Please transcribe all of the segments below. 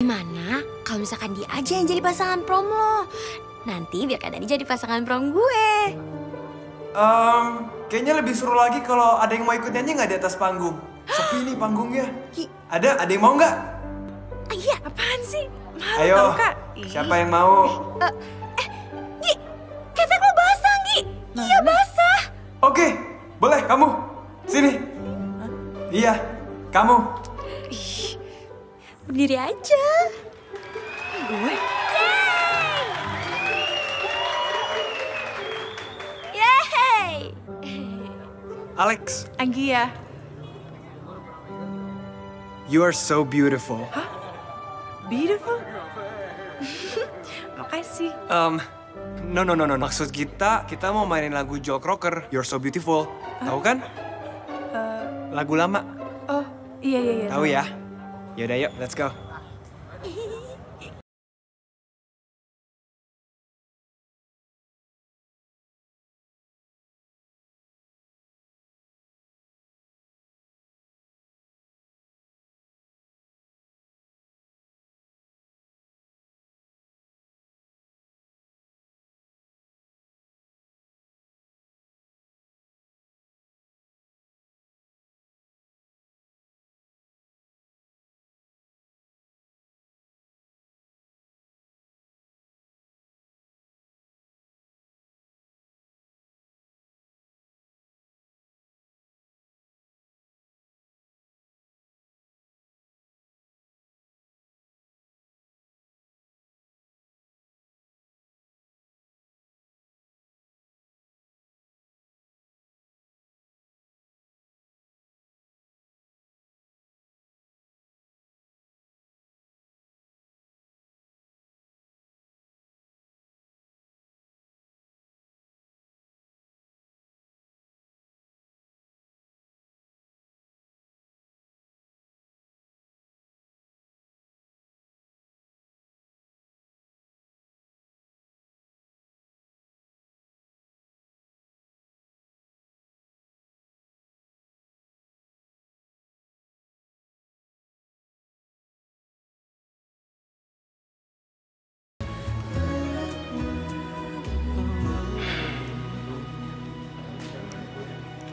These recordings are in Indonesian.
Gimana kalau misalkan dia aja yang jadi pasangan prom lo? Nanti biar Kak Dani jadi pasangan prom gue. Kayaknya lebih seru lagi kalau ada yang mau ikut nyanyi nggak di atas panggung? Sepi nih panggungnya. Ada yang mau nggak? Iya, apaan sih? Malu Ayo, tau, Kak. siapa yang mau? Gi, ketek lo basah, Gi. Iya, basah. Oke, boleh kamu. Sini. Iya, kamu. Berdiri aja. Gue. Yeay. Alex. Anggia. You are so beautiful. Hah? Beautiful? Makasih. No. Maksud kita mau mainin lagu Joe Cocker, You're So Beautiful. Tahu kan? Lagu lama. Oh, iya. Tahu ya? Yaudah yuk, let's go.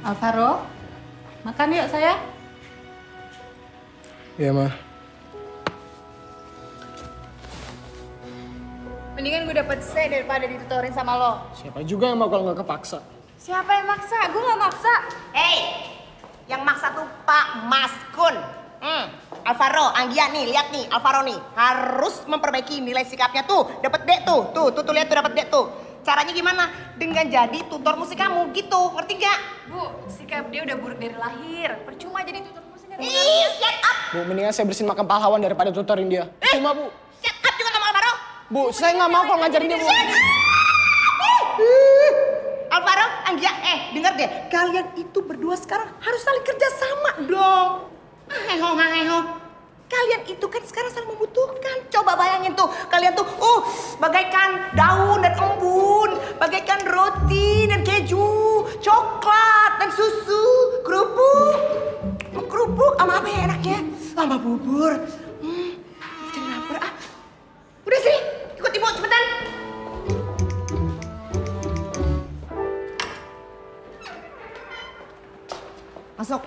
Alvaro, makan yuk sayang. Iya, Ma. Mendingan gue dapet C daripada ditutorin sama lo. Siapa juga yang mau kalau nggak kepaksa? Siapa yang maksa? Gue gak maksa. Hei, yang maksa tuh Pak Maskun. Alvaro, Anggia nih, lihat nih, Alvaro nih harus memperbaiki nilai sikapnya tuh. Dapat D tuh, tuh lihat tuh dapat D tuh. Caranya gimana? Dengan jadi tutor musik kamu gitu, ngerti gak? Bu, sikap dia udah buruk dari lahir. Percuma jadi tutor musiknya. Ih, shut up! Bu, mendingan saya bersihin makam pahlawan daripada tutorin dia. Cuma, Bu. Shut up juga sama Alvaro. Bu, saya nggak mau kalau ngajarin dia, Bu. Alvaro, Anggia, denger deh. Kalian itu berdua sekarang harus saling kerja sama dong. Heho. Kalian itu kan sekarang saling membutuhkan. Coba bayangin tuh, kalian tuh, bagaikan daun dan embun, bagaikan roti dan keju, coklat dan susu, kerupuk, sama apa ya enaknya? Sama bubur. Jadi lapar ah. Udah sini, ikut ibu cepetan. Masuk.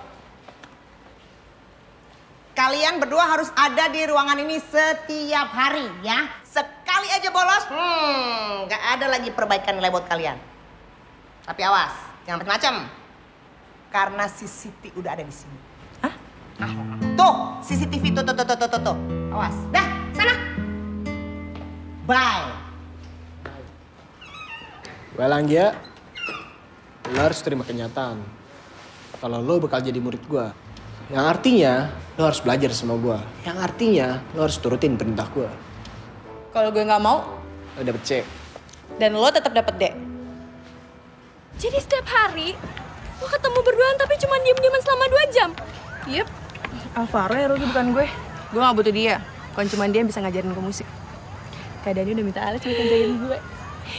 Kalian berdua harus ada di ruangan ini setiap hari ya. Sekali aja bolos, nggak ada lagi perbaikan nilai buat kalian. Tapi awas, jangan macam-macam. Karena si Siti udah ada di sini. Hah? Tuh, CCTV tuh. Awas. Dah, sana. Bye. Well, Anggia, lo harus terima kenyataan. Kalau lo bakal jadi murid gue. Yang artinya, lo harus belajar sama gue. Yang artinya, lo harus turutin perintah gue. Kalau gue nggak mau, Lo dapet C. dan lo tetap dapet D. Jadi setiap hari lo ketemu berduaan tapi cuma diem-dieman selama 2 jam. Yep. Alvaro ya rugi bukan gue. Gue nggak butuh dia. Bukan cuma dia yang bisa ngajarin gue musik. Keadaannya udah minta Alex buat ngajarin gue.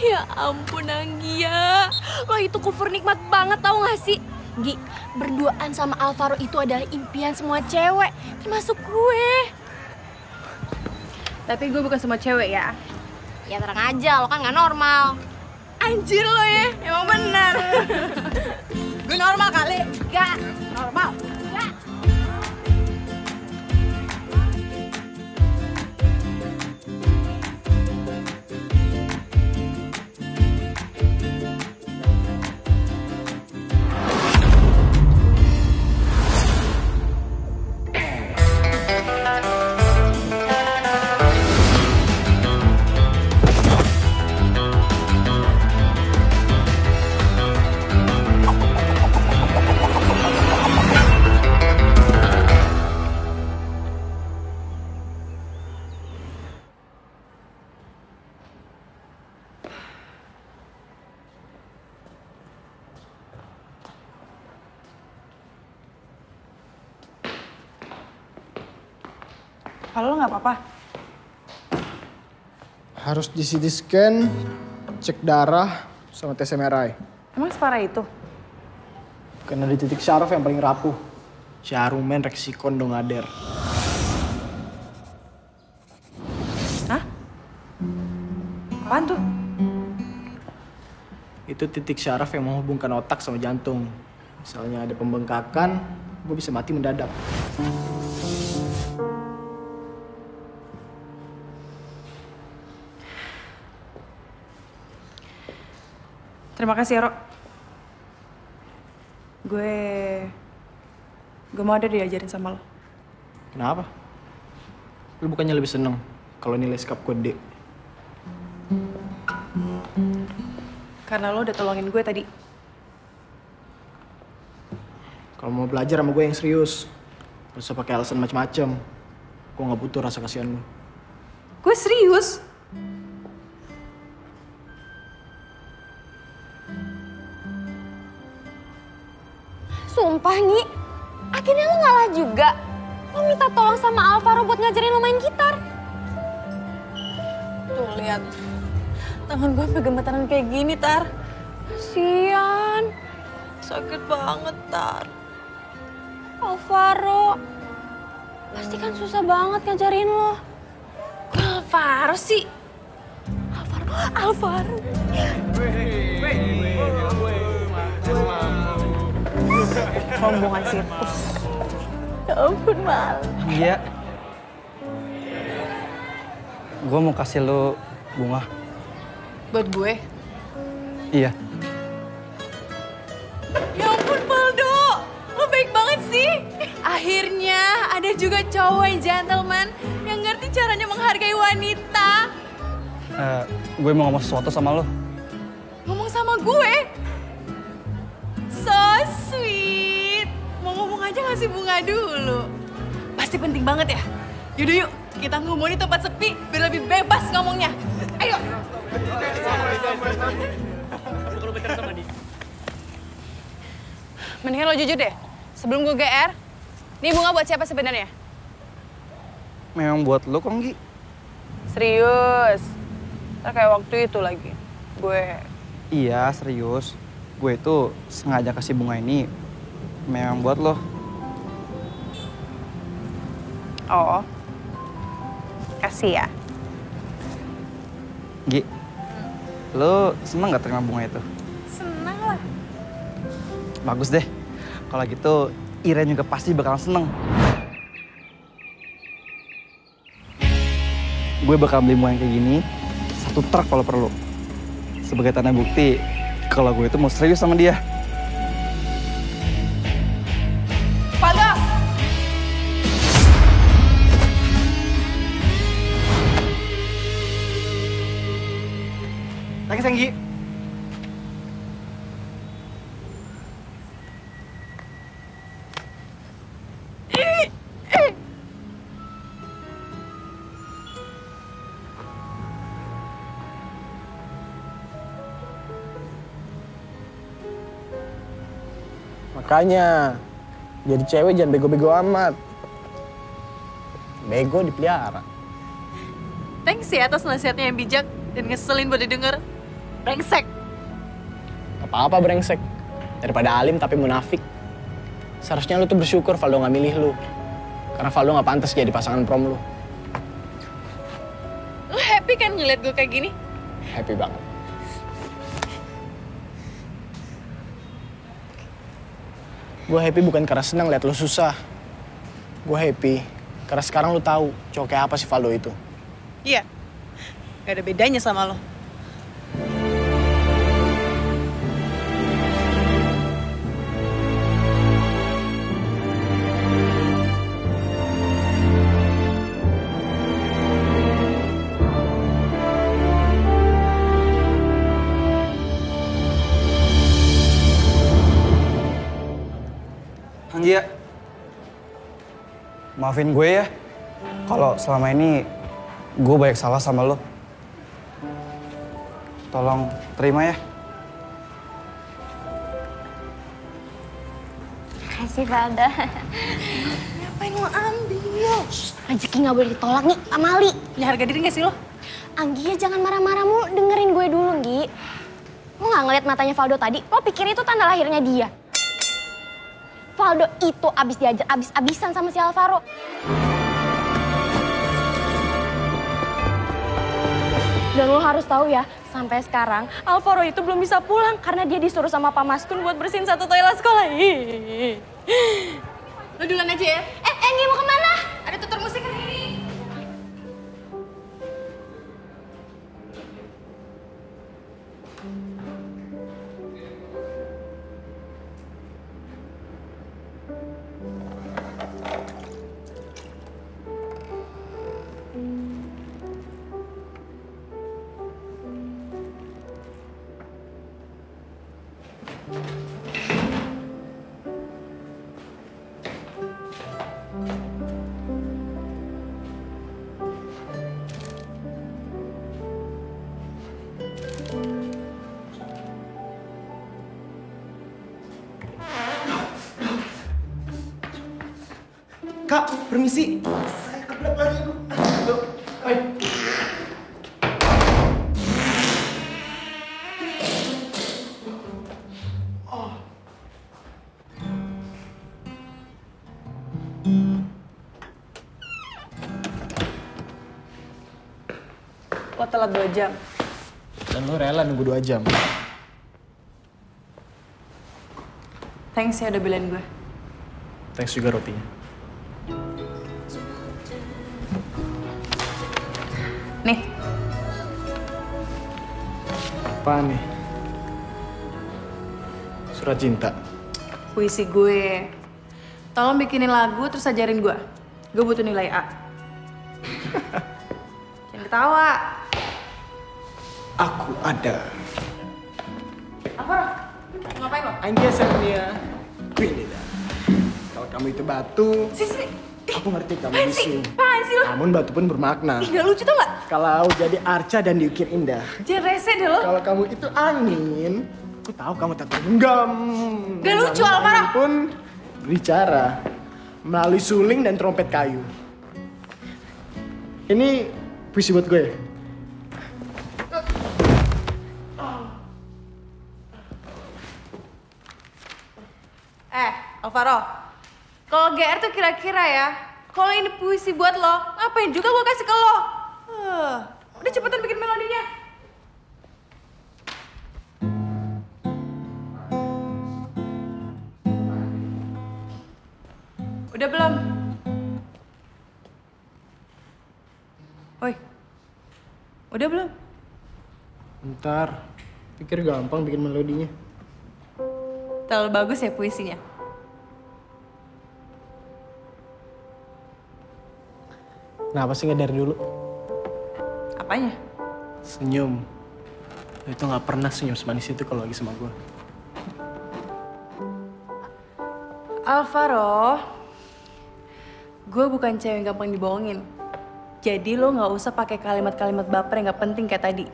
Ya ampun Anggia, lo itu kufur nikmat banget tau gak sih? Gi, berduaan sama Alvaro itu adalah impian semua cewek, termasuk gue. Tapi gue bukan semua cewek ya. Ya terang aja, lo kan gak normal. Anjir lo ya, emang benar. Gue normal kali. Gak normal. Gak. Kalau lo nggak apa-apa. Harus di CT scan, cek darah, sama tes MRI. Emang separah itu? Karena di titik syaraf yang paling rapuh. Jarumen reksikon dong ader. Hah? Apaan tuh? Itu titik syaraf yang menghubungkan otak sama jantung. Misalnya ada pembengkakan, gue bisa mati mendadak. Terima kasih ya, Rok. Gue mau ada diajarin sama lo. Kenapa? Lu bukannya lebih seneng kalau nilai skap gue D? Karena lo udah tolongin gue tadi. Kalau mau belajar sama gue yang serius, gak usah pakai alasan macem-macem. Gue gak butuh rasa kasihan lu. Gue serius. Sumpah Ngi, akhirnya lo ngalah juga. Lo minta tolong sama Alvaro buat ngajarin lo main gitar. Tuh, lihat. Tangan gue sampai gemetaran kayak gini, Tar. Kasian. Sakit banget, Tar. Alvaro, pasti kan susah banget ngajarin lo. Kok Alvaro sih? Alvaro. Rombongan sirkus. Ya ampun, Mal. Iya. Gue mau kasih lo bunga. Buat gue? Iya. Ya ampun, Paldo. Lo baik banget sih. Akhirnya ada juga cowok yang gentleman yang ngerti caranya menghargai wanita. Gue mau ngomong sesuatu sama lo. Ngomong sama gue? So sweet. Mau ngomong aja ngasih bunga dulu. Pasti penting banget ya? Yaudah yuk, kita ngomong di tempat sepi biar lebih bebas ngomongnya. Ayo. Mendingan lo jujur deh. Sebelum gue GR, ini bunga buat siapa sebenarnya? Memang buat lo kok, Nggi? Serius. Ntar kayak waktu itu lagi. Gue... Iya, serius. Gue itu sengaja kasih bunga ini memang buat lo. Oh. Kasih ya. Nggi, lo seneng gak terima bunga itu? Senang lah. Bagus deh. Kalau gitu, Iren juga pasti bakalan seneng. Gue bakal beli bunga yang kayak gini, 1 truk kalau perlu. Sebagai tanda bukti kalau gue itu mau serius sama dia. Paldo! Thanks, Anggi. Makanya, jadi cewek jangan bego-bego amat. Bego dipelihara. Thanks ya atas nasihatnya yang bijak dan ngeselin buat didengar. Brengsek. Apa-apa brengsek. Daripada alim tapi munafik. Seharusnya lu tuh bersyukur Valdo gak milih lu. Karena Valdo gak pantas jadi pasangan prom lu. Lu happy kan ngeliat gue kayak gini? Happy banget. Gue happy bukan karena senang liat lu susah. Gue happy karena sekarang lu tahu cowok kayak apa sih Valdo itu. Iya. Gak ada bedanya sama lo. Anggia. Maafin gue ya, kalau selama ini gue banyak salah sama lo. Tolong terima ya. Makasih, Valdo. Ngapain lo ambil? Rezeki nggak boleh ditolak nih, Amali. Punya harga diri gak sih lo? Anggi, jangan marah-marah mulu. Dengerin gue dulu, Nggi. Lo nggak ngeliat matanya Valdo tadi? Lo pikir itu tanda lahirnya dia? Valdo itu abis diajar abis-abisan sama si Alvaro. Dan lo harus tahu ya, sampai sekarang Alvaro itu belum bisa pulang karena dia disuruh sama Pak Maskun buat bersihin satu toilet sekolah. Lo duluan aja ya. Nggi mau kemana? Ada tutor musik hari ini. Kak, permisi. Saya kebelet lagi. Lo telat 2 jam. Dan lu rela nunggu 2 jam. Thanks ya udah belain gue. Thanks juga rotinya. Nih. Apa nih? Surat cinta. Puisi gue. Tolong bikinin lagu terus ajarin gue. Gue butuh nilai A. Jangan ketawa. Aku ada. Apa? Ngapain lo? Anggia Sarnia. Quinida. Kalau kamu itu batu, Sisi. aku ngerti kamu Apaan sih? bisu. Apaan sih lo? Namun batu pun bermakna. Ih, gak lucu tau gak? Kalau jadi arca dan diukir indah. Jangan rese deh lo. Kalau kamu itu angin, aku tahu kamu tak genggam. Gak lucu, Alvaro. Pun berbicara melalui suling dan trompet kayu. Ini puisi buat gue. Alvaro, kalau GR tuh kira-kira ya, kalau ini puisi buat lo, ngapain juga gue kasih ke lo? Udah cepetan bikin melodinya. Udah belum? Oi, udah belum? Ntar, pikir gampang bikin melodinya. Terlalu bagus ya puisinya? Kenapa sih nggak dari dulu? Apanya? Senyum. Lo itu gak pernah senyum semanis itu kalau lagi sama gue. Alvaro, gue bukan cewek yang gampang dibohongin. Jadi lo gak usah pakai kalimat-kalimat baper yang gak penting kayak tadi.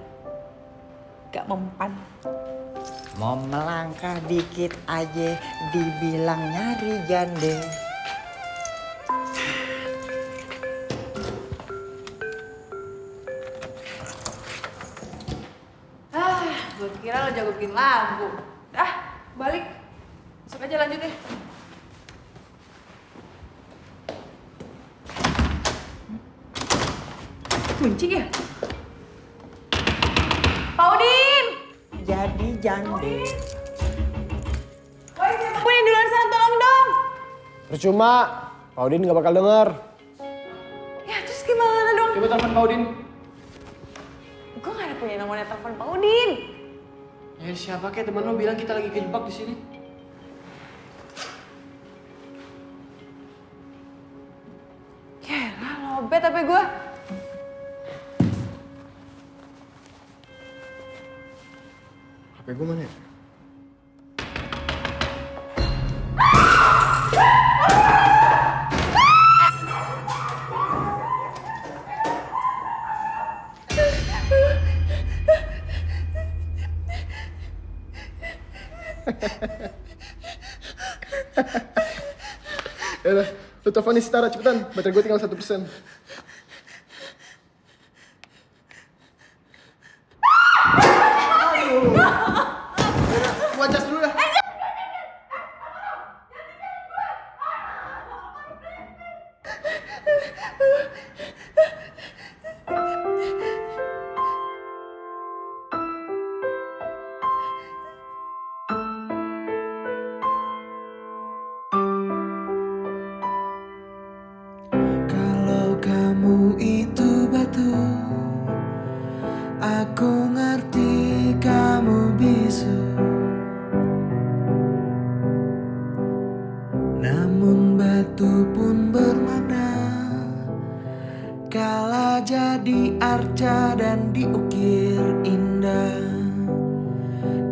Gak mempan. Mau melangkah dikit aja dibilang nyari jande. Gue kira lo jago bikin lagu. Balik. Masuk aja lanjut deh. Kunci ya? Pak Udin! Jadi jande. Woi, siapa yang di luar sana tolong dong! Percuma, Pak Udin gak bakal denger. Ya terus gimana dong? Coba telepon Pak Udin. Gue gak ada punya nomornya telepon Pak Udin. Ya siapa kayak temen lo bilang kita lagi kejebak di sini. Yaelah, lobet HP gue. HP gue mana ya? Yaudah, lu telepon nih Sitara cepetan. Baterai gue tinggal 1%. Gua cas dulu dah. Kalau kamu itu batu, aku ngerti kamu bisu. Namun batu pun bermakna kala jadi arca dan diukir indah.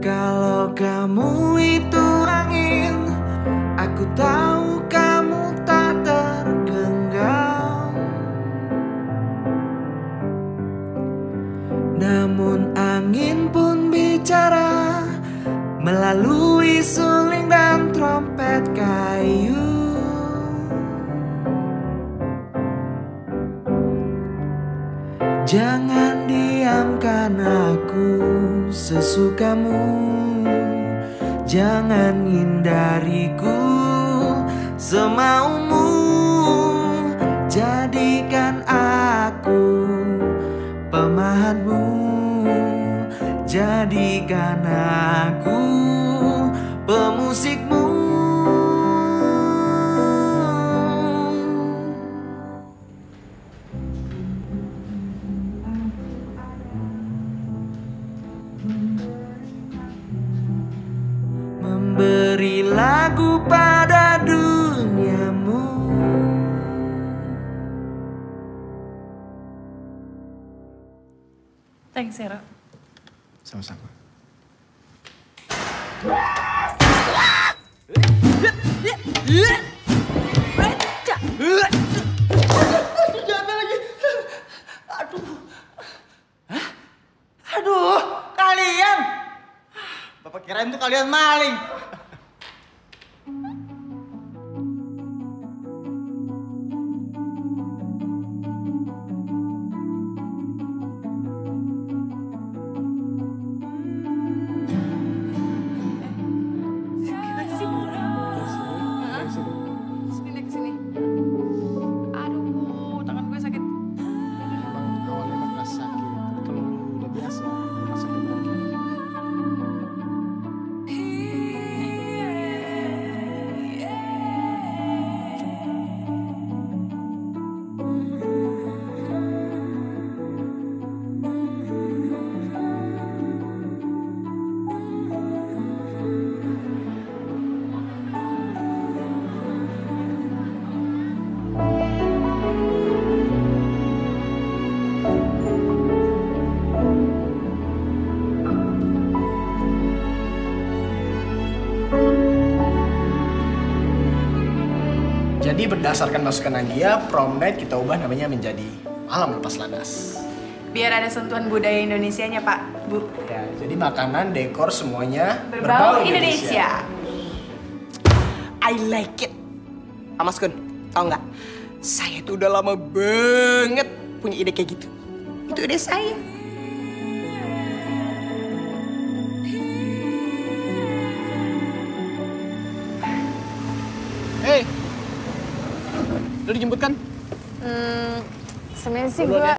Kalau kamu itu angin, aku tahu kamu tak tergenggam. Namun angin pun bicara melalui suling dan trompet kayu. Jangan diamkan aku sesukamu, jangan hindariku semaumu. Jadikan aku pemahatmu, jadikan aku pemusikmu. Memberi lagu pada duniamu. Thanks, Hera. Sama-sama. Aduh, kalian. Bapak kirain tuh kalian maling. Sini, kesini. Aduh, tangan gue sakit. Emang awalnya emang gak sakit, tapi kalau lu udah biasa, lu gak sakit lagi. berdasarkan masukan Anggia, prom night kita ubah namanya menjadi malam lepas landas. Biar ada sentuhan budaya Indonesianya, Pak, Bu. Ya, jadi makanan, dekor semuanya Berbau Indonesia. I like it. Mas Kun, tau nggak? Saya tuh udah lama banget punya ide kayak gitu. Itu ide saya. Hey, lu dijemput kan? Sebenarnya sih gue...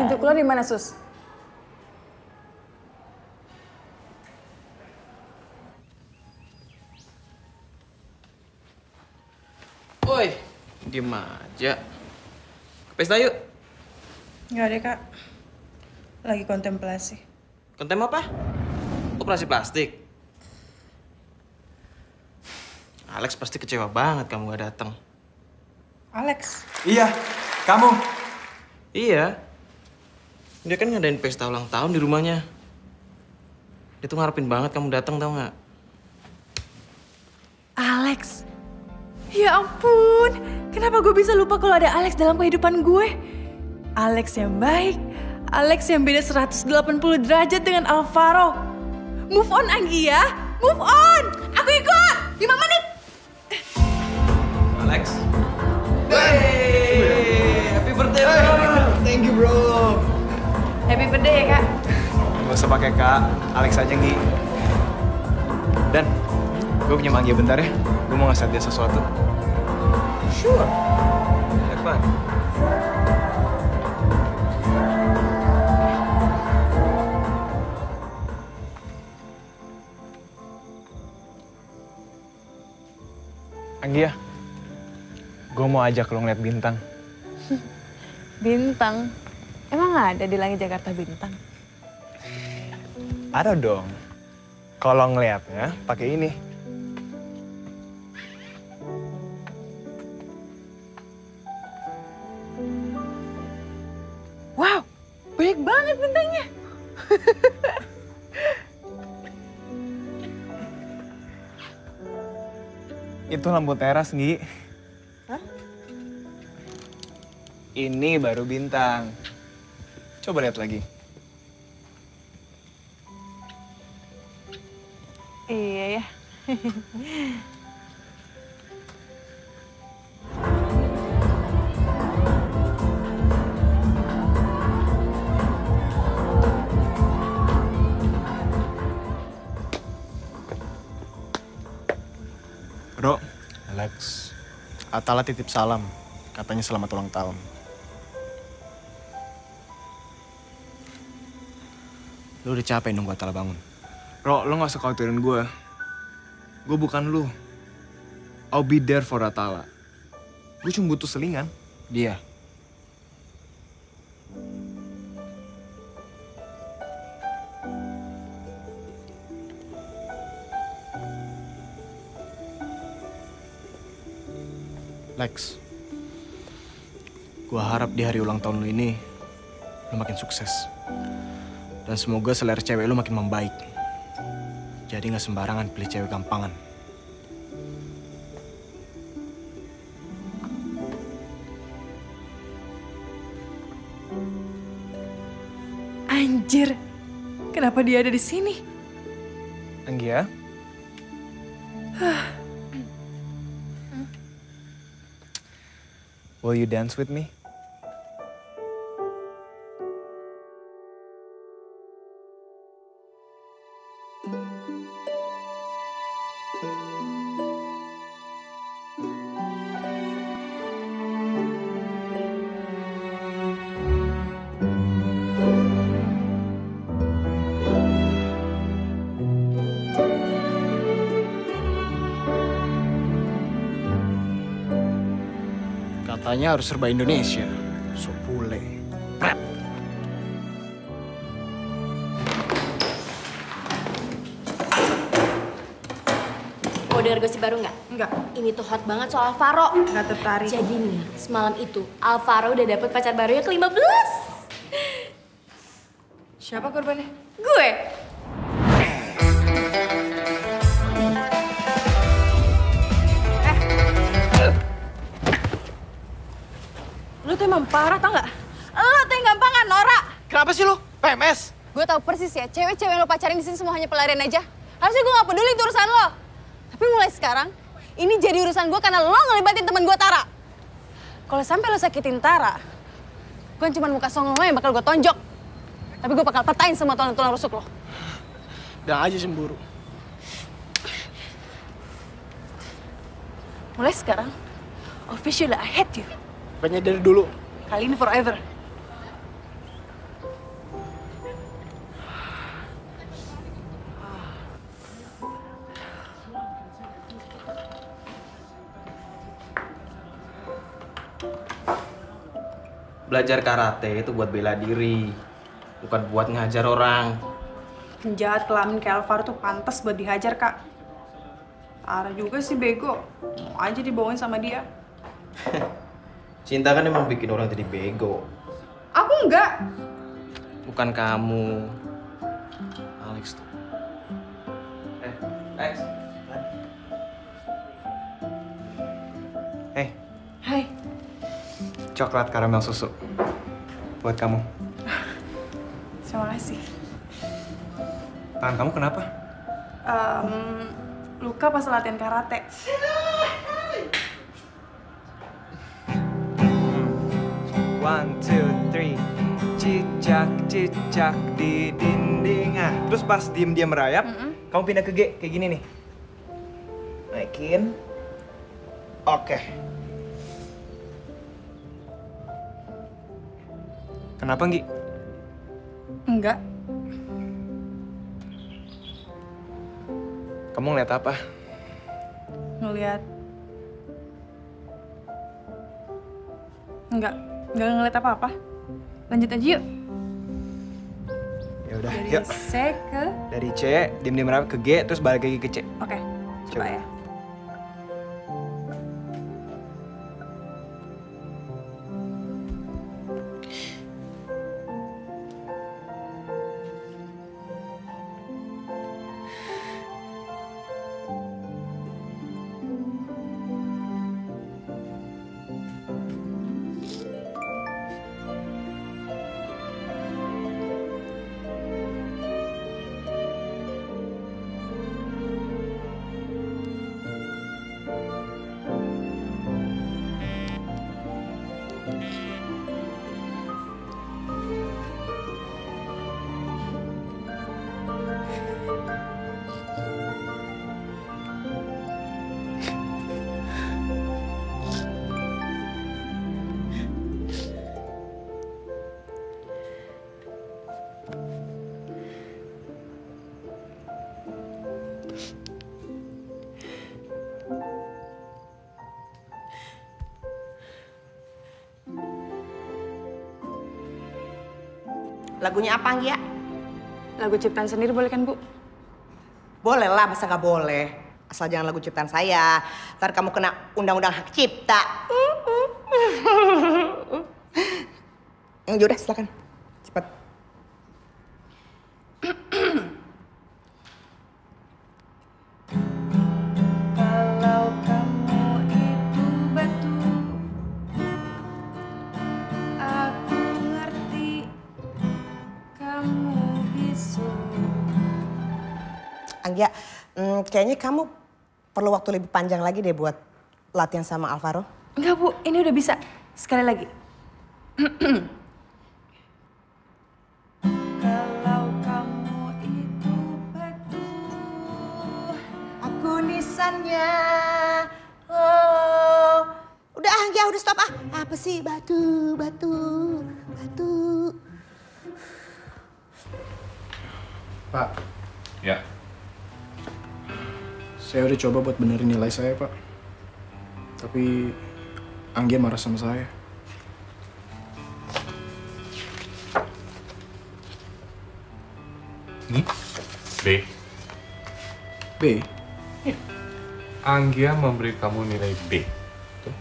Pintu keluar di mana, Sus? Woi, diem aja. Ke pesta yuk. Nggak deh, Kak. Lagi kontemplasi. Kontem apa? Operasi plastik. Alex pasti kecewa banget kamu gak datang. Alex. Iya, kamu. Iya. Dia kan ngadain pesta ulang tahun di rumahnya. Dia tuh ngarepin banget kamu datang, tau nggak? Alex. Ya ampun. Kenapa gue bisa lupa kalau ada Alex dalam kehidupan gue? Alex yang baik. Alex yang beda 180 derajat dengan Alvaro. Move on, Anggia. Move on. Aku ikut. 5 menit. Alex. Hey, happy birthday, bro. Thank you, bro. Happy birthday ya, Kak. Gak usah pakai Kak, Alex aja Ngi. Dan, gue punya Anggia bentar ya. Gue mau ngasih dia sesuatu. Sure. Have fun. Anggia, gue mau ajak lo ngeliat bintang. Bintang? Emang ada di langit Jakarta bintang? Ada dong. Kalau ngeliatnya pakai ini. Wow, banyak banget bintangnya. Itu lampu teras, Nggi. Hah? Ini baru bintang. Coba lihat lagi. Iya ya. Bro, Alex, Atala titip salam. Katanya selamat ulang tahun. Lu udah capek nunggu Atala bangun. Bro, lo gak usah khawatirin gue. Gue bukan lu. I'll be there for Atala. Gue cuma butuh selingan. Dia. Lex, gua harap di hari ulang tahun lu ini lu makin sukses. Dan semoga selera cewek lu makin membaik. Jadi nggak sembarangan pilih cewek gampangan. Anjir, kenapa dia ada di sini? Anggia? Will you dance with me? Katanya harus serba Indonesia. So bule. Pret. Mau denger gosip baru nggak? Enggak, Ini tuh hot banget soal Alvaro. nggak tertarik. Jadi nih ya, semalam itu Alvaro udah dapet pacar barunya ke-15. Siapa korbannya? Gue. Lu tuh emang parah tau nggak? Lu tuh yang gampangan, Nora. Kenapa sih lu? PMS? Gue tahu persis ya, cewek-cewek yang lo pacarin di sini semua hanya pelarian aja. Harusnya gue gak peduli itu urusan lo. Tapi mulai sekarang, ini jadi urusan gue karena lo ngelibatin teman gue Tara. Kalau sampai lo sakitin Tara, gue cuma muka songong lo yang bakal gue tonjok. Tapi gue bakal patahin semua tulang-tulang rusuk lo. Udah aja cemburu. Mulai sekarang, officially I hate you. Banyak dari dulu. Kali ini forever. Belajar karate itu buat bela diri, bukan buat ngajar orang. Penjahat kelamin kayak Alvaro tuh pantas buat dihajar, Kak. Tara juga sih bego. Mau aja dibawain sama dia. Cinta kan emang bikin orang jadi bego. Aku enggak. Bukan kamu. Alex tuh. Alex. Hey, Hai. coklat karamel susu. Buat kamu. Terima kasih. Tangan kamu kenapa? Luka pas latihan karate. One, two, three. Cicak di dinding. Ah, terus pas diem-diem merayap, kamu pindah ke G, kayak gini nih. Naikin. Oke. Kenapa, Nggi? Enggak. Kamu ngeliat apa? Ngeliat. Enggak ngeliat apa-apa. Lanjut aja yuk. Ya udah, Dari yuk. C ke... Dari C, diem-diem merayap ke G, terus balik lagi ke C. Oke, coba ya. Lagunya apa, Anggia? Lagu ciptaan sendiri boleh kan, Bu? Boleh lah, masa nggak boleh? Asal jangan lagu ciptaan saya. Ntar kamu kena undang-undang hak cipta. Yaudah, silakan. Cepat. Kalau kamu itu batu, aku ngerti kamu bisu. Anggia, kayaknya kamu perlu waktu lebih panjang lagi deh buat latihan sama Alvaro. Enggak Bu, ini udah bisa. Sekali lagi. Kalau kamu itu batu, aku nisannya. Oh, udah Anggia, udah stop ah. Apa sih batu, batu, batu. Pak, Ya, saya udah coba buat benerin nilai saya, Pak. Tapi Anggia marah sama saya. ini B. B, Anggia memberi kamu nilai B. Betul?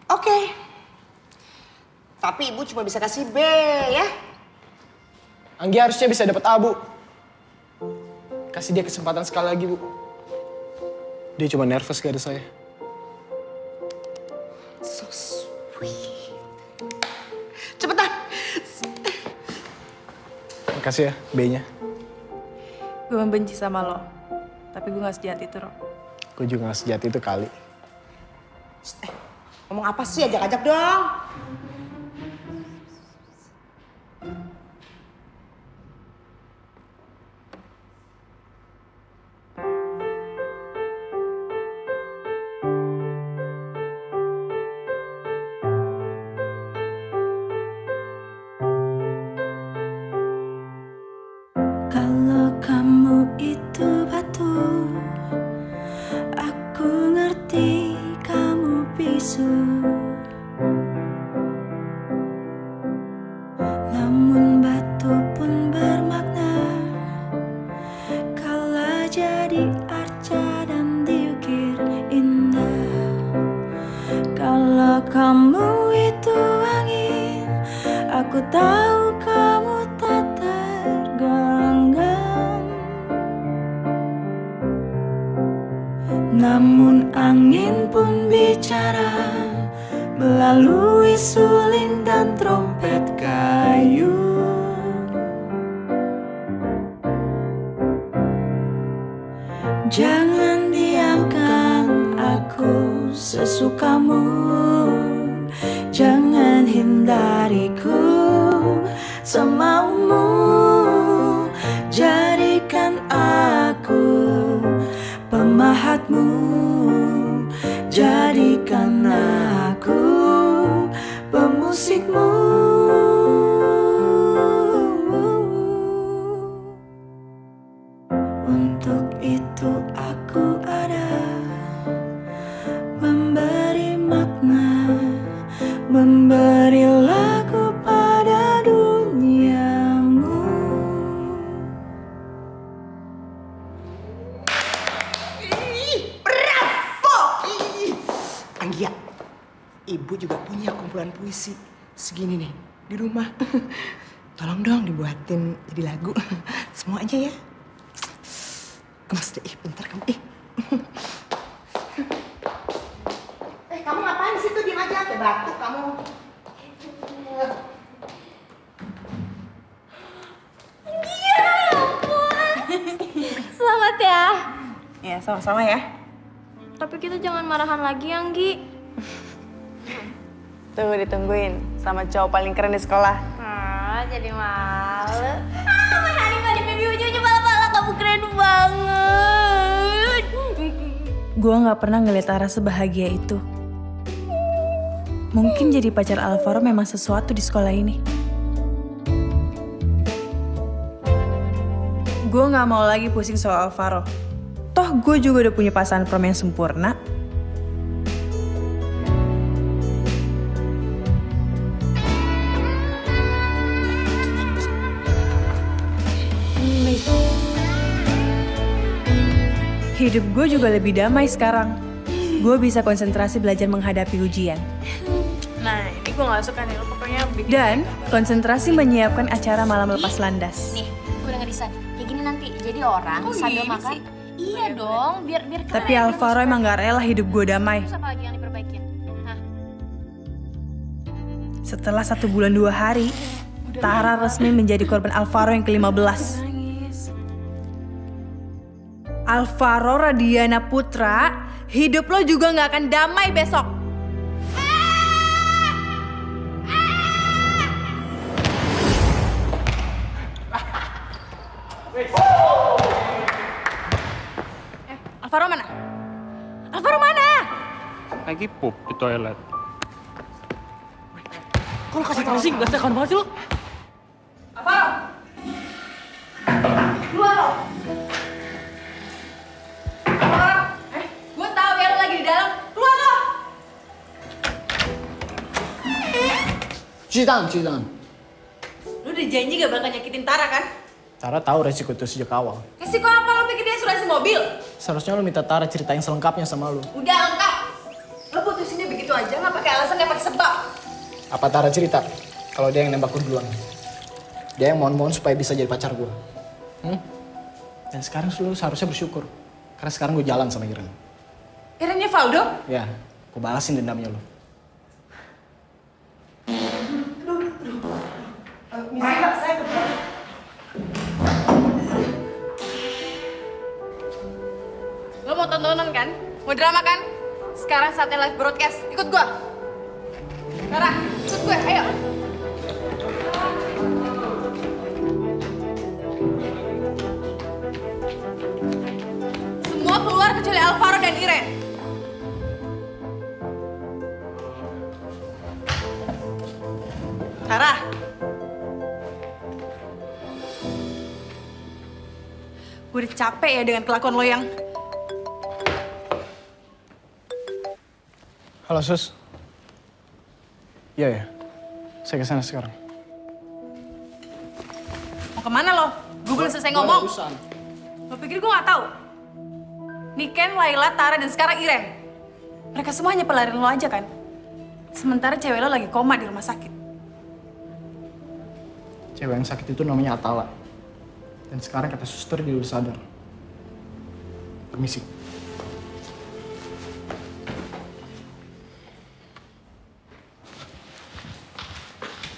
Oke. Tapi ibu cuma bisa kasih B ya. Anggia harusnya bisa dapat A, Bu. Kasih dia kesempatan sekali lagi, Bu. Dia cuma nervous gak ada saya. So sweet. Cepetan. Makasih ya, B-nya. gue membenci sama lo. Tapi gue gak sejahat itu, Ro. Gue juga gak sejati itu kali. Ngomong apa sih? Ajak-ajak dong. Kalau kamu itu batu, aku ngerti kamu bisu. Namun batu pun bermakna kala jadi arca dan diukir indah. Kalau kamu itu angin, aku tahu kamu tak tergenggam. Namun angin pun bicara melalui suling dan trompet kayu. Jangan diamkan aku sesukamu, jangan hindariku semaumu. Jadikan aku pemahatmu, jadikan aku pemusikmu. Untuk itu aku ada, memberi makna, memberi lagu pada duniamu. Bravo! Anggia, ibu juga punya kumpulan puisi segini nih di rumah. Tolong dong dibuatin jadi lagu. Semua aja ya. Gemes deh, bentar kamu. Kamu ngapain di situ? Diam aja, kayak batuk kamu. Iya, ampun. Selamat ya. Ya, sama-sama ya. Tapi kita jangan marahan lagi, Anggi. Tunggu ditungguin sama cowok paling keren di sekolah. Jadi malu. Mas Hani mah di baby ujungnya pala-pala kamu keren banget. Gue gak pernah ngeliat Ara sebahagia itu. Mungkin jadi pacar Alvaro memang sesuatu di sekolah ini. Gue gak mau lagi pusing soal Alvaro. Toh gue juga udah punya pasangan prom yang sempurna. hidup gue juga lebih damai sekarang. Gue bisa konsentrasi belajar menghadapi ujian. Nah, ini gue gak suka nih, lo pokoknya bikin... Dan konsentrasi menyiapkan acara malam lepas landas. Nih, gue udah ngedesain. Kayak gini nanti, jadi orang sambil makan. Iya dong, biar keren. Tapi Alvaro emang gak rela hidup gue damai. Terus apa lagi yang diperbaikin? Hah? Setelah 1 bulan 2 hari, Tara resmi menjadi korban Alvaro yang ke-15. Alvaro Radiana Putra, hidup lo juga gak akan damai besok. Alvaro mana? Alvaro mana? Lagi pup di toilet. Kok lo kasih tau sih? Gak sekan banget sih lo? Alvaro! Keluar lo! Alvaro! Gue tau ya lo lagi di dalam. Keluar lo! Cuci tangan. Lo udah janji gak bakal nyakitin Tara kan? Tara tahu resiko itu sejak awal. Resiko apa? Lo pikir dia asuransi mobil? Seharusnya lo minta Tara ceritain selengkapnya sama lo. Udah lengkap. Lo putusinnya begitu aja gak pakai alasan, gak pakai sebab. Apa Tara cerita kalau dia yang nembak gue duluan? Dia yang mohon-mohon supaya bisa jadi pacar gue. Dan sekarang lo seharusnya bersyukur. Karena sekarang gue jalan sama Iren. Irennya Valdo? Ya, gue balasin dendamnya lo. Lo mau tontonan kan? Mau drama kan? Sekarang saatnya live broadcast. Ikut gua. Tara, ikut gue. Ayo. Semua keluar kecuali Alvaro dan Iren. Tara. Gue udah capek ya dengan kelakuan lo yang... Halo Sus. Iya ya, saya kesana sekarang. Mau kemana lo? Gue belum selesai ngomong. Lo pikir gue gak tahu? Niken, Laila, Tara, dan sekarang Iren. Mereka semua hanya pelarian lo aja kan? Sementara cewek lo lagi koma di rumah sakit. Cewek yang sakit itu namanya Atala. Dan sekarang kata suster dia udah sadar. Permisi.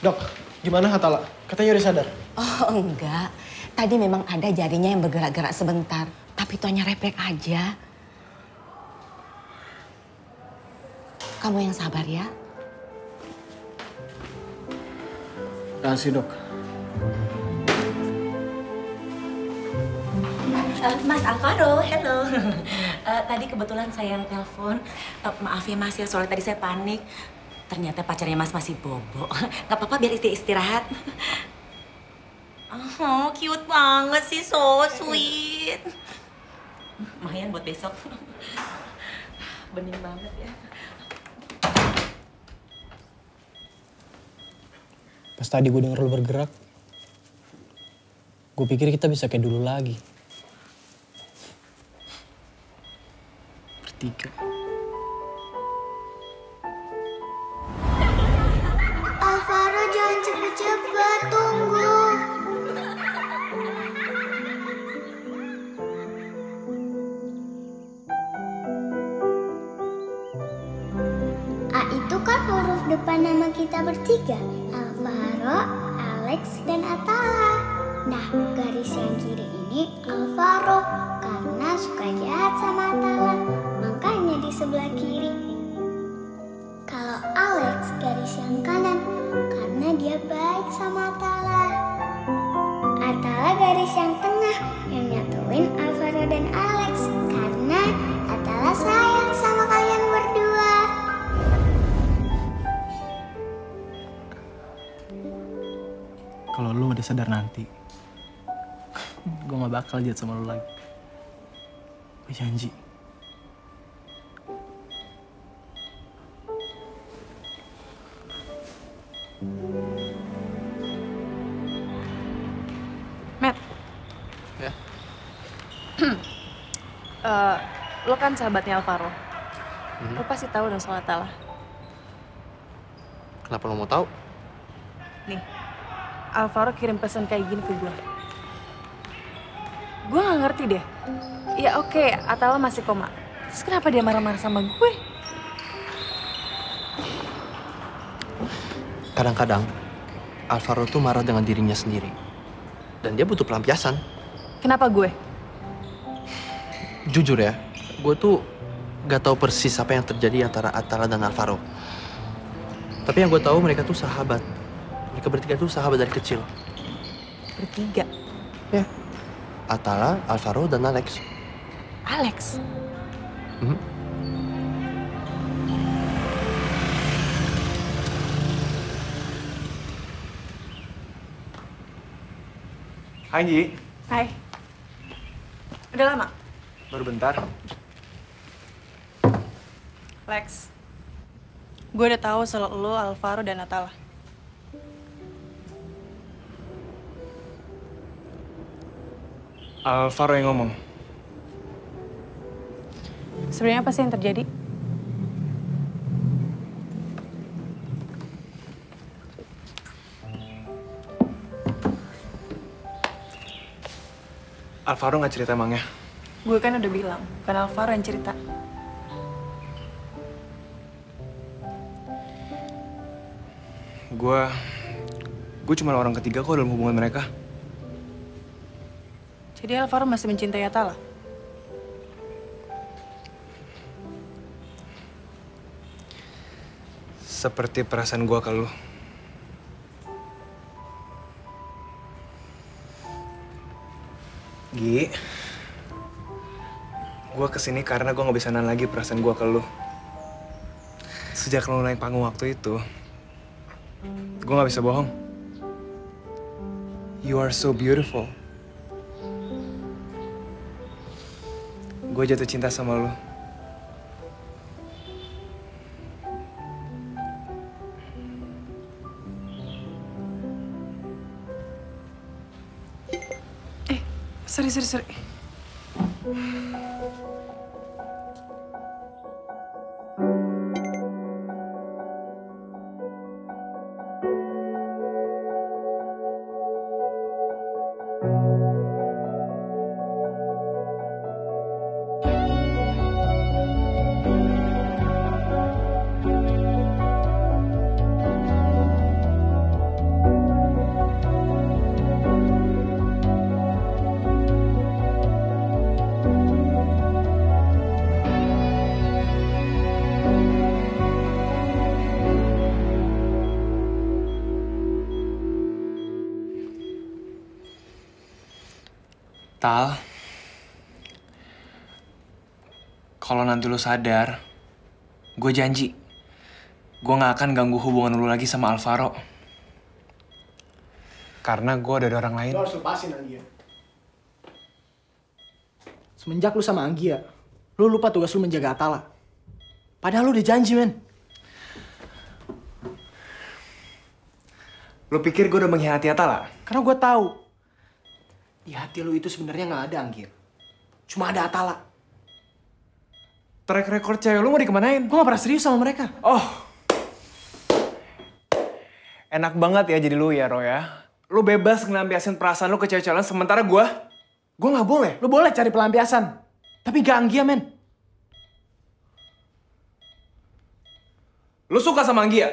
Dok, gimana Atala? Katanya udah sadar. Oh enggak, tadi memang ada jarinya yang bergerak-gerak sebentar. Tapi itu hanya refleks aja. Kamu yang sabar ya. Kasih dok. Mas Alvaro, hello. Tadi kebetulan saya yang telepon. Maaf ya Mas ya, soalnya tadi saya panik. Ternyata pacarnya Mas masih bobo. Gak apa-apa biar istirahat. Oh, cute banget sih, so sweet. Lumayan buat besok. Bening banget ya. Pas tadi gue denger lo bergerak, gue pikir kita bisa kayak dulu lagi. Bertiga. Alvaro jangan cepet-cepet, tunggu. A itu kan huruf depan nama kita bertiga. Alvaro, Alex, dan Atala. Nah, garis yang kiri ini Alvaro karena suka jahat sama Atala. Makanya di sebelah kiri. Kalau Alex garis yang kanan karena dia baik sama Atala. Atala garis yang tengah yang nyatuin Alvaro dan Alex karena Atala sayang sama kalian berdua. Kalau lu udah sadar nanti, gue gak bakal jahat sama lu lagi. Gue janji. Matt. Ya. Lo kan sahabatnya Alvaro. Lo pasti tahu dong soal Atala. Kenapa lo mau tahu? Nih, Alvaro kirim pesan kayak gini ke gue. Gue gak ngerti deh. Ya oke, Atala masih koma. Terus kenapa dia marah-marah sama gue? Kadang-kadang Alvaro tuh marah dengan dirinya sendiri. Dan dia butuh pelampiasan. Kenapa gue? Jujur ya, gue tuh gak tahu persis apa yang terjadi antara Atala dan Alvaro. Tapi yang gue tahu mereka tuh sahabat. Mereka bertiga tuh sahabat dari kecil. Bertiga? Ya. Atala, Alvaro, dan Alex. Alex? Hai, Gi. Hai. Udah lama? Baru bentar. Lex, gue udah tahu soal lo, Alvaro, dan Atala. Alvaro yang ngomong. Sebenarnya apa sih yang terjadi? Alvaro nggak cerita emangnya? Gue kan udah bilang, bukan Alvaro yang cerita. Gue cuma orang ketiga kok dalam hubungan mereka. Jadi Alvaro masih mencintai Atala? Seperti perasaan gue ke lu. Gi, gue kesini karena gue gak bisa nahan lagi perasaan gue ke lu. Sejak lu naik panggung waktu itu, gue gak bisa bohong. You are so beautiful. Gue jatuh cinta sama lu. Sorry. Tal, kalau nanti lu sadar, gue janji, gue gak akan ganggu hubungan lu lagi sama Alvaro. Karena gue udah ada orang lain. Lu harus lepasin Anggia. Semenjak lu sama Anggia, lu lupa tugas lu menjaga Atala. Padahal lu udah janji, men. Lu pikir gue udah mengkhianati Atala? Karena gue tahu. Di hati lu itu sebenarnya nggak ada Anggir. Cuma ada Atala. Track record cewek lu mau dikemanain? Gue gak pernah serius sama mereka. Oh. Enak banget ya jadi lu ya, Ro ya. Lu bebas ngelampiasin perasaan lu ke cewek-cewek lain, sementara gue gak boleh. Lu boleh cari pelampiasan. Tapi gak Anggia, men. Lu suka sama Anggia?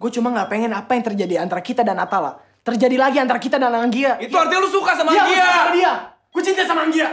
Gue cuma gak pengen apa yang terjadi antara kita dan Atala terjadi lagi antara kita dan Anggia. Itu artinya lu suka sama Anggia? Anggia? Gue suka sama dia. Gue cinta sama Anggia.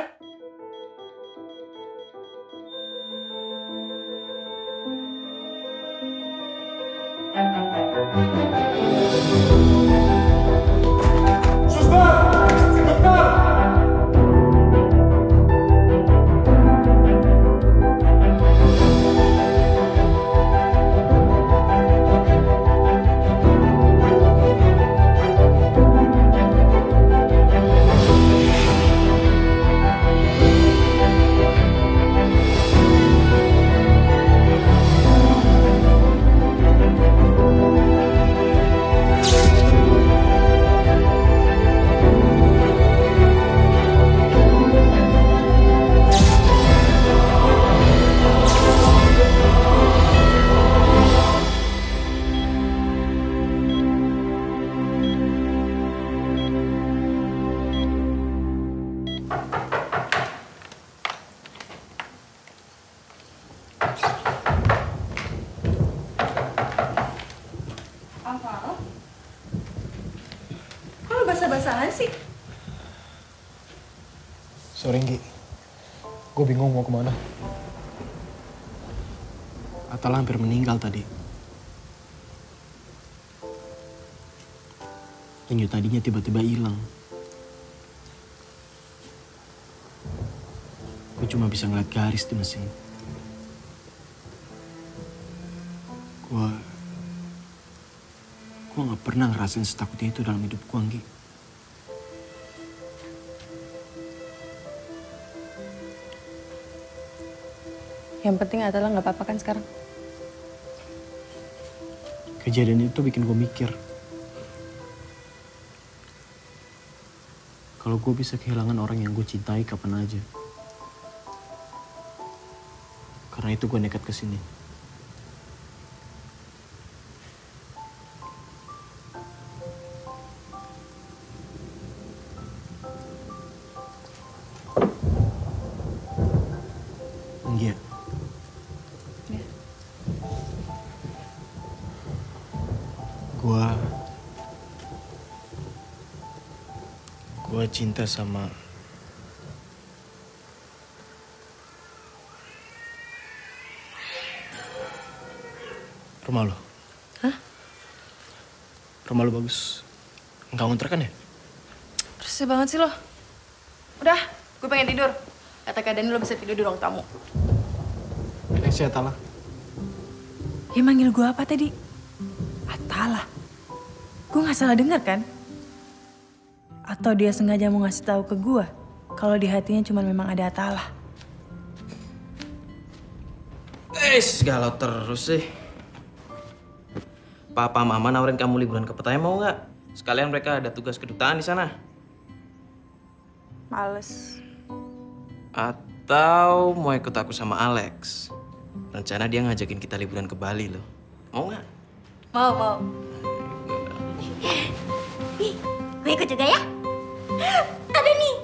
basah-basahan sih? Sorry, Nggi. Gue bingung mau kemana. Atala hampir meninggal tadi. Penyu tadinya tiba-tiba hilang. Gue cuma bisa ngeliat garis di mesin. Gue gak pernah ngerasain setakut itu dalam hidup gue, Nggi. Yang penting Atala nggak apa-apa kan sekarang? Kejadian itu bikin gue mikir. Kalau gue bisa kehilangan orang yang gue cintai kapan aja. Karena itu gue nekat kesini. Nggi. Gue cinta sama rumah lo. Hah? Rumah lo bagus. Enggak ngontrak kan ya? Bersih banget sih lo. Udah, gue pengen tidur. Kata Kak Dani lo bisa tidur di ruang tamu. Permisi, Atala. Ya manggil gue apa tadi? Atala. Gue gak salah dengar kan? Atau dia sengaja mau ngasih tahu ke gue kalau di hatinya cuma memang ada Atala. Galau terus sih. Papa Mama nawarin kamu liburan ke Pattaya mau nggak? Sekalian mereka ada tugas kedutaan di sana. Males. Atau mau ikut aku sama Alex? Rencana dia ngajakin kita liburan ke Bali loh. Mau nggak? Mau. Ih, gue ikut juga ya? Ada nih.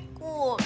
Ikut.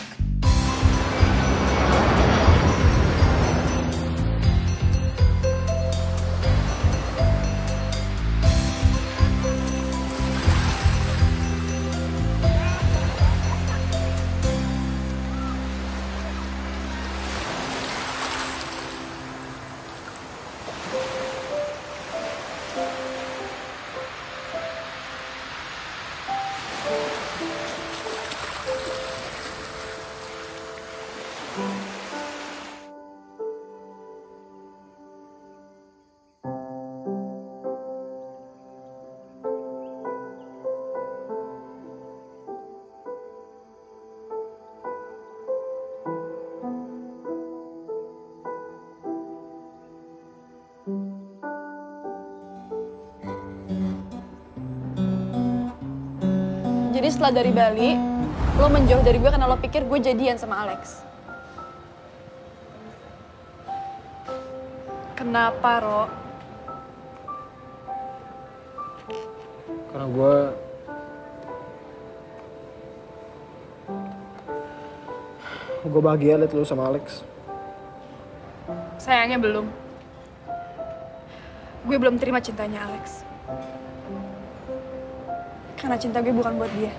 Jadi setelah dari Bali, lo menjauh dari gue karena lo pikir gue jadian sama Alex. Kenapa, Ro? Karena gue bahagia liat lu sama Alex. Sayangnya belum. Gue belum terima cintanya Alex. Karena cinta gue bukan buat dia.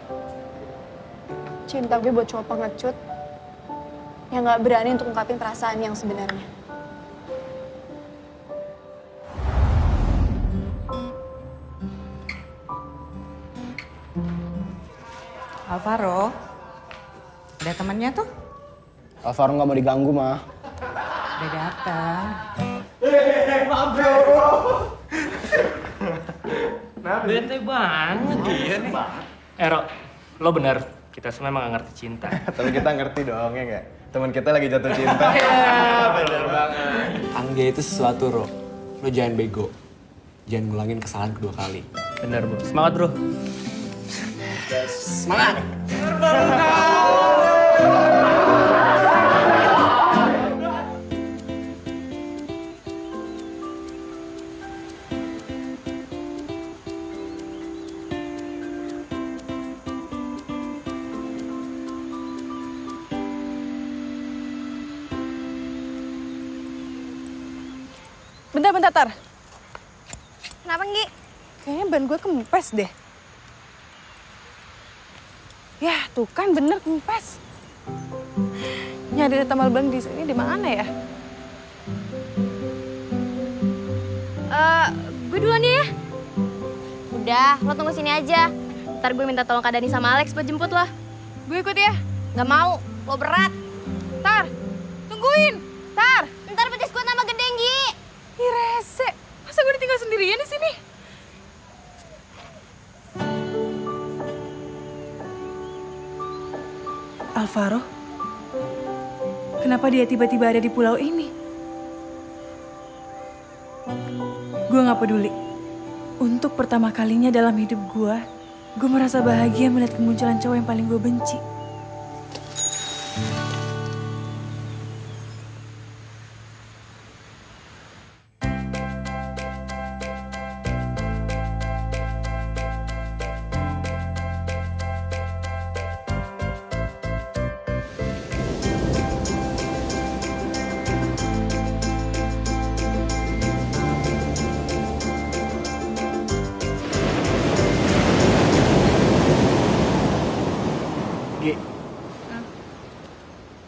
Cinta gue buat cowok pengecut yang gak berani untuk ungkapin perasaan yang sebenarnya. Alvaro, ada temannya tuh? Alvaro nggak mau diganggu, mah. Udah datang. Maaf, bro. Bete banget. Iya nih. Ero, lo bener. Kita semua emang gak ngerti cinta. Tapi kita ngerti dong, ya nggak? Teman kita lagi jatuh cinta. Bener banget. Angga itu sesuatu, Ro. Lo jangan bego. Jangan ngulangin kesalahan kedua kali. Bener, bro. Semangat, bro. Semangat! Bentar, Tar. Kenapa, Nggi? Kayaknya ban gue kempes deh. Ya, tuh kan bener kempes. Nyari tambal ban di sini di mana ya? Gue duluan ya. Udah, lo tunggu sini aja. Ntar gue minta tolong Kak Dani sama Alex buat jemput lo. Gue ikut ya. Gak mau, lo berat. Tar, tungguin. Tar. Ntar betis gue tambah gede, Gi. Ih, rese. Masa gue ditinggal sendirian di sini? Alvaro? Kenapa dia tiba-tiba ada di pulau ini? Gue gak peduli. Untuk pertama kalinya dalam hidup gue merasa bahagia melihat kemunculan cowok yang paling gue benci. Gi,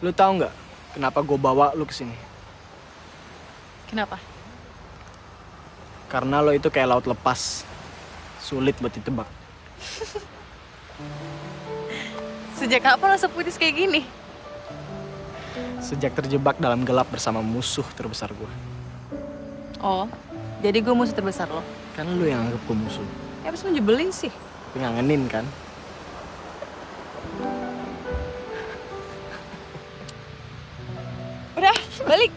lu tahu nggak kenapa gue bawa lu kesini? Kenapa? Karena lo itu kayak laut lepas, sulit buat ditebak. Sejak kapan lo seputis kayak gini? Sejak terjebak dalam gelap bersama musuh terbesar gue. Oh, jadi gue musuh terbesar lo? Kan lu yang anggap gue musuh. Ya abis ngejebelin sih. Tapi ngangenin kan? Udah, balik.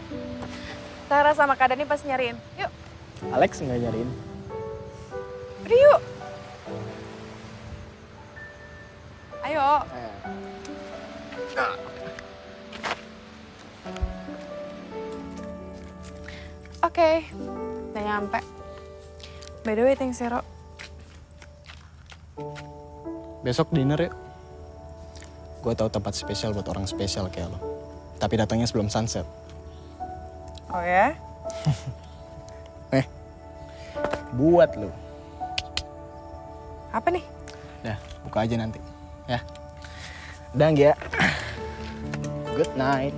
Tara sama Kak Dani pas nyariin. Yuk. Alex nggak nyariin. Udah yuk. Ayo. Oke, udah nyampe. By the way, thanks Zero. Besok dinner yuk. Gue tahu tempat spesial buat orang spesial kayak lo. Tapi datangnya sebelum sunset. Oh ya? Buat lo. Apa nih? Dah, buka aja nanti. Ya. Udah, ya. Good night.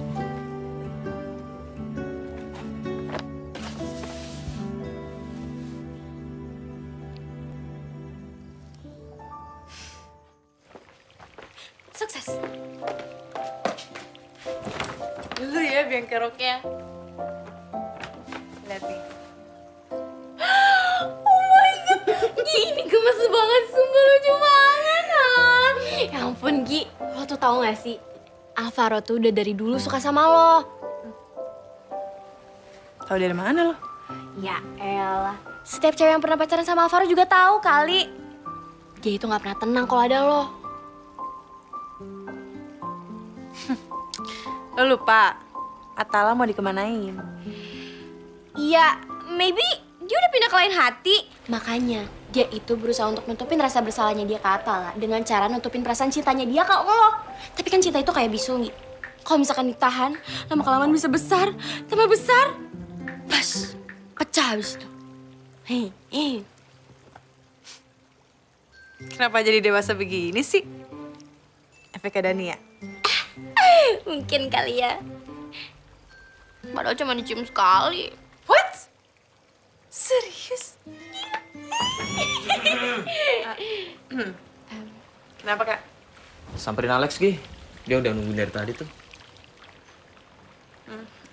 Sukses. Lu ya biang keroknya. Lihat nih. Oh my God, Gi, ini gemes banget, sumpah lucu banget. Ya ampun, Gi, lo tuh tahu gak sih? Alvaro tuh udah dari dulu suka sama lo. Tahu dari mana lo? Ya elah, setiap cewek yang pernah pacaran sama Alvaro juga tahu kali. Dia itu gak pernah tenang kalau ada lo. Lo lupa, Atala mau dikemanain? Iya, maybe dia udah pindah ke lain hati. Makanya dia itu berusaha untuk nutupin rasa bersalahnya dia ke Atala dengan cara nutupin perasaan cintanya dia ke lo. Tapi kan cinta itu kayak bisul, Gi. Kalau misalkan ditahan, lama-kelamaan bisa besar, tambah besar. Pas, pecah habis itu. Kenapa jadi dewasa begini sih? Efek Dani ya? Mungkin kali ya. Padahal cuma dicium sekali. What? Serius? Kenapa, Kak? Samperin Alex, Gi. Dia udah nungguin dari tadi tuh.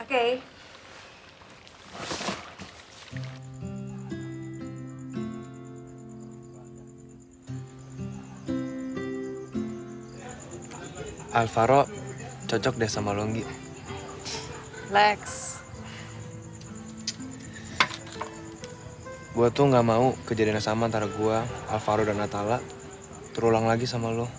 Oke. Alvaro cocok deh sama lo, Gi. Lex. Gue tuh nggak mau kejadian yang sama antara gue, Alvaro dan Atala terulang lagi sama lo.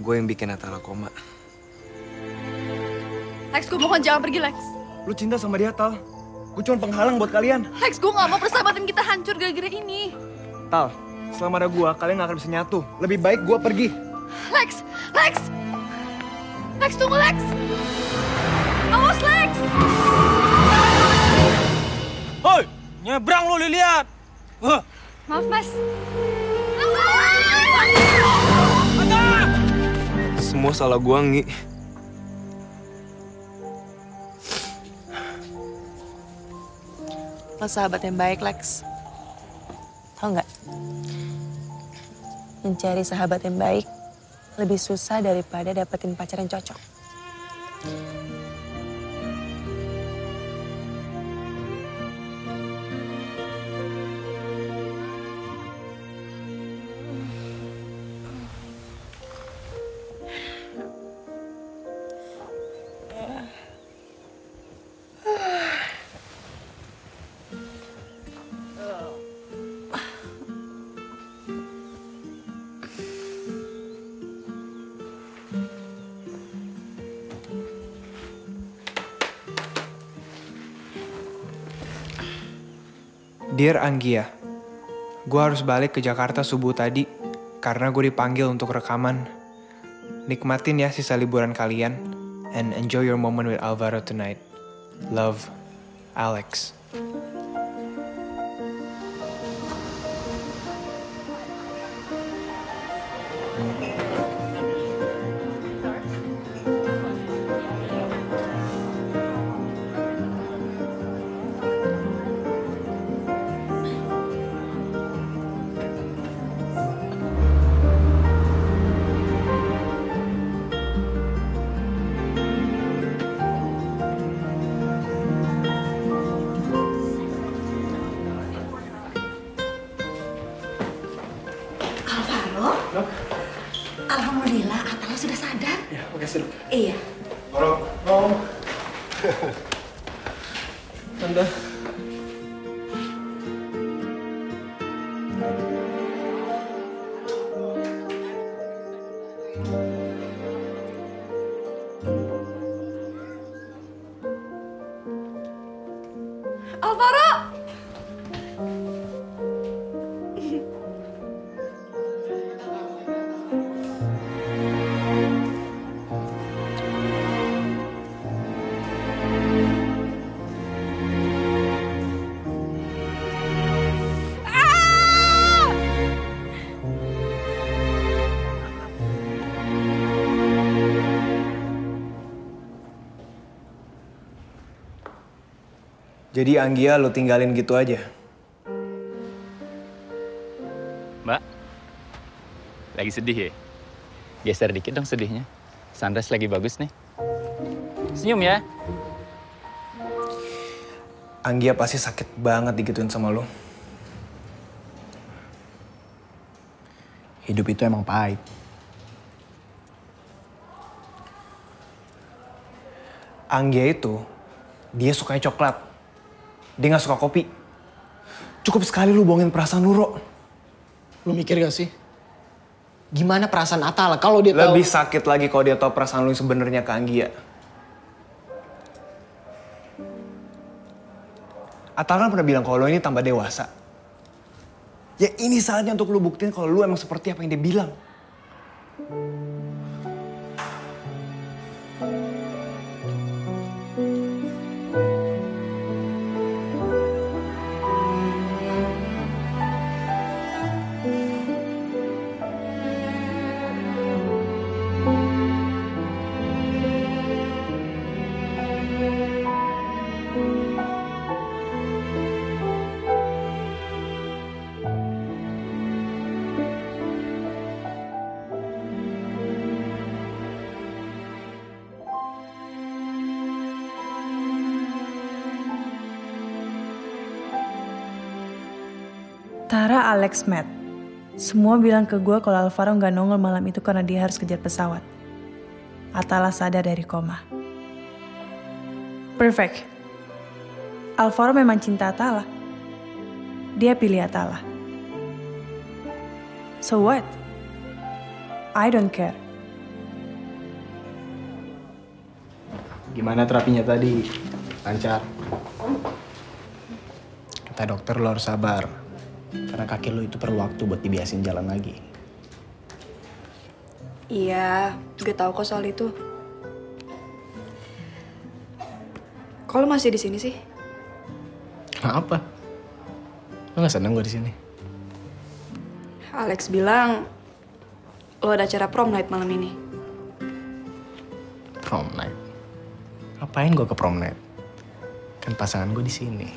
Gue yang bikin Atala koma. Lex, gue mohon jangan pergi, Lex. Lu cinta sama dia, Tal. Gue cuma penghalang buat kalian. Lex, gue gak mau persahabatan kita hancur gara-gara ini. Tal, selama ada gue, kalian gak akan bisa nyatu. Lebih baik gue pergi. Lex, Lex! Lex, tunggu, Lex! Awas, Lex! Hoi, nyebrang lu lihat. Maaf, Mas. Semua salah gua, Ngi. Lo sahabat yang baik, Lex. Tahu nggak? Mencari sahabat yang baik lebih susah daripada dapetin pacar yang cocok. Dear Anggia, gue harus balik ke Jakarta subuh tadi karena gue dipanggil untuk rekaman. Nikmatin ya sisa liburan kalian and enjoy your moment with Alvaro tonight. Love, Alex. Alhamdulillah, Atala sudah sadar. Ya, makasih dok. Iya. Tanda. Alvaro! Jadi Anggia lo tinggalin gitu aja? Mbak, lagi sedih ya? Geser dikit dong sedihnya. Sunrise lagi bagus nih. Senyum ya. Anggia pasti sakit banget digituin sama lo. Hidup itu emang pahit. Anggia itu, dia sukanya coklat. Dia gak suka kopi. Cukup sekali lu bohongin perasaan lu, Ro. Lu mikir gak sih? Gimana perasaan Atala kalau dia tahu? Lebih sakit lagi kalau dia tahu perasaan lu sebenarnya ke Anggia. Atala kan pernah bilang kalau lu ini tambah dewasa. Ya ini saatnya untuk lu buktiin kalau lu emang seperti apa yang dia bilang. Tara, Alex, Matt. Semua bilang ke gue kalau Alvaro nggak nongol malam itu karena dia harus kejar pesawat. Atala sadar dari koma. Perfect. Alvaro memang cinta Atala. Dia pilih Atala. So what? I don't care. Gimana terapinya tadi? Lancar. Kata dokter lo harus sabar. Karena kaki lo itu perlu waktu buat dibiasin jalan lagi. Iya, gue tahu kok soal itu. Kok lo masih di sini sih? Apa? Lo gak seneng gue di sini? Alex bilang lo ada acara prom night malam ini. Prom night? Ngapain gue ke prom night? Kan pasangan gue di sini.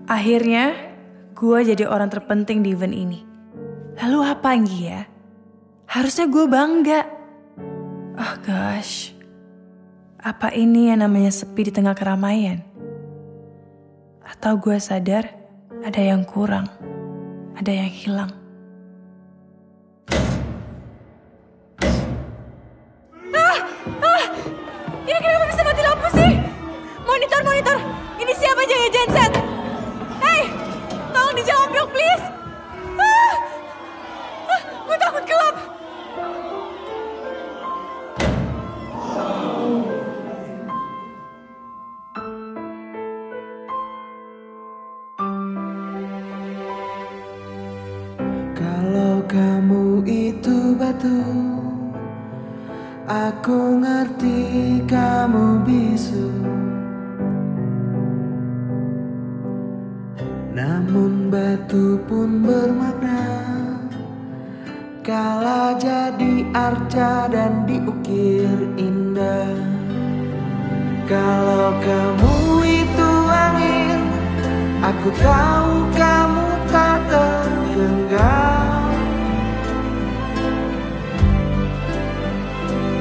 Akhirnya, gue jadi orang terpenting di event ini. Lalu apa Anggi ya? Harusnya gue bangga. Oh gosh. Apa ini yang namanya sepi di tengah keramaian? Atau gue sadar ada yang kurang, ada yang hilang. Ini kenapa bisa mati lampu sih? Monitor. Ini siapa aja ya genset? Hei, tolong dijawab dong please. Gue takut gelap. Kalau kamu itu batu, aku ngerti kamu bisu. Namun batu pun bermakna kala jadi arca dan diukir indah. Kalau kamu itu angin, aku tahu kamu tak tergenggam.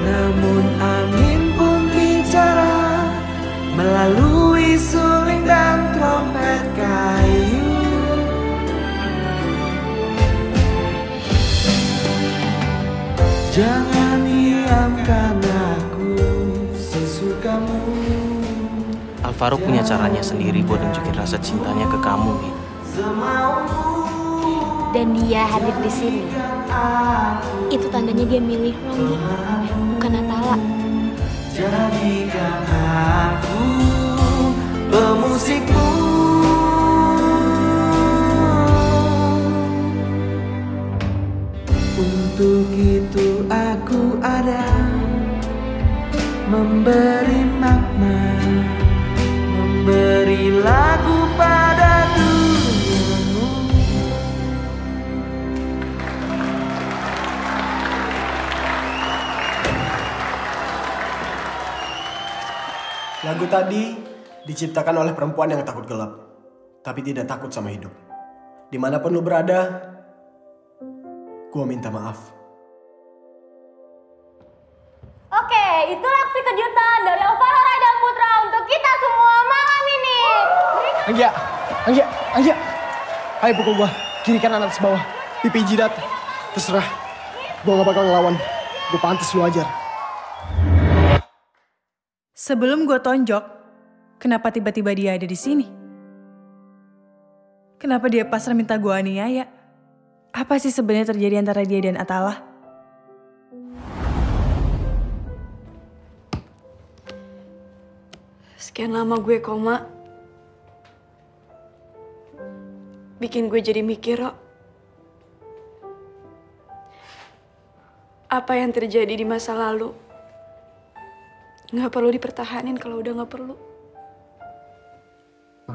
Namun angin pun bicara melalui suling dan trompet kayu. Jangan diamkan aku sesukamu. Alvaro punya caranya sendiri buat nunjukin rasa cintanya ke kamu, Min. Dan dia hadir di sini. Itu tandanya dia milih lo, bukan Atala. Jadikan aku pemusikmu. Untuk itu aku ada, memberi makna, memberi lagu pada duniamu. Lagu tadi diciptakan oleh perempuan yang takut gelap, tapi tidak takut sama hidup. Dimanapun lu berada, gue minta maaf. Oke, itulah aksi kejutan dari Alvaro Raidan Putra. semua malam ini. Anggia. Ayo pukul gua. Kiri kanan atas bawah. Pipi jidat. Terserah. Gua gak bakal ngelawan. Gua pantas lu ajar. Sebelum gue tonjok, kenapa tiba-tiba dia ada di sini? Kenapa dia pasrah minta gue aniaya? Apa sih sebenarnya terjadi antara dia dan Atala? Sekian lama gue koma. Bikin gue jadi mikir, Rok. Apa yang terjadi di masa lalu gak perlu dipertahanin kalau udah gak perlu.